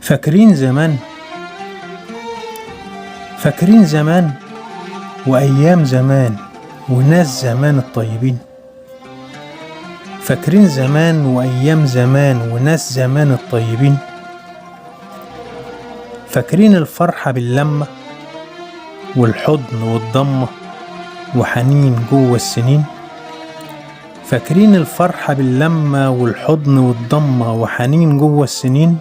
فاكرين زمان، فاكرين زمان وأيام زمان وناس زمان الطيبين. فاكرين زمان وأيام زمان وناس زمان الطيبين. فاكرين الفرحة باللمة والحضن والضمة وحنين جوه السنين. فاكرين الفرحة باللمة والحضن والضمة وحنين جوه السنين.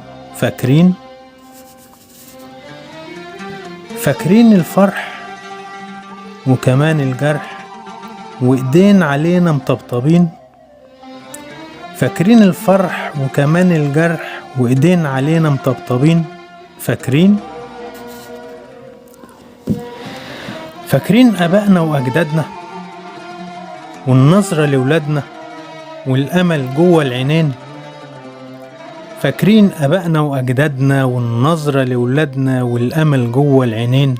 فاكرين الفرح وكمان الجرح وإيدين علينا مطبطبين. فاكرين الفرح وكمان الجرح وإيدين علينا مطبطبين. فاكرين آبائنا وأجدادنا والنظرة لولادنا والأمل جوه العينين. فاكرين آبائنا وأجدادنا والنظرة لولادنا والأمل جوه العينين.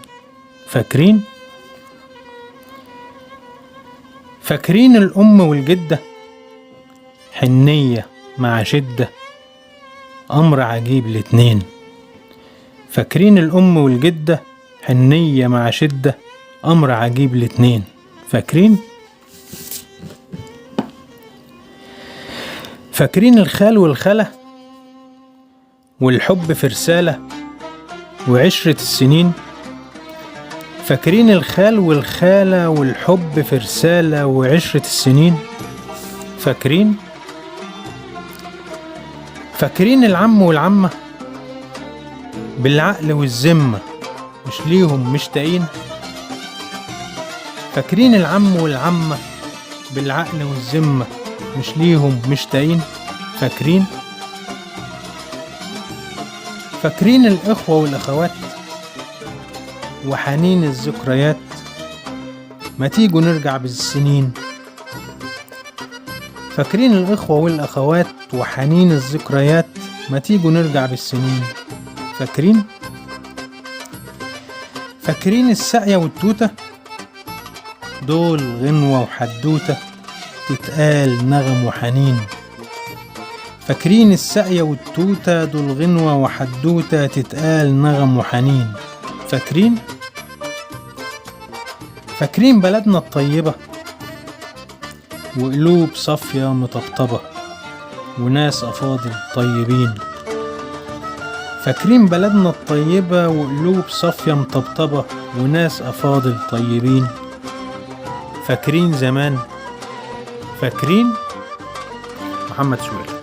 فاكرين الأم والجدة حنية مع شدة أمر عجيب الاتنين. فاكرين الأم والجدة حنية مع شدة أمر عجيب الاتنين. فاكرين الخال والخالة والحب في رسالة وعشرة السنين. فاكرين الخال والخالة والحب في رسالة وعشرة السنين. فاكرين العم والعمة بالعقل والذمة مش ليهم مشتاقين. فاكرين العم والعمة بالعقل والذمة مش ليهم مشتاقين. فاكرين الإخوة والأخوات وحنين الذكريات ما تيجوا نرجع بالسنين. فاكرين الإخوة والأخوات وحنين الذكريات ما تيجوا نرجع بالسنين. فاكرين الساقية والتوتة دول غنوة وحدوتة تتقال نغم وحنين. فاكرين الساقية والتوتة دول غنوة وحدوتة تتقال نغم وحنين. فاكرين بلدنا الطيبة وقلوب صافية مطبطبة وناس أفاضل طيبين. فاكرين بلدنا الطيبة وقلوب صافية مطبطبة وناس أفاضل طيبين. فاكرين زمان. فاكرين محمد سويل.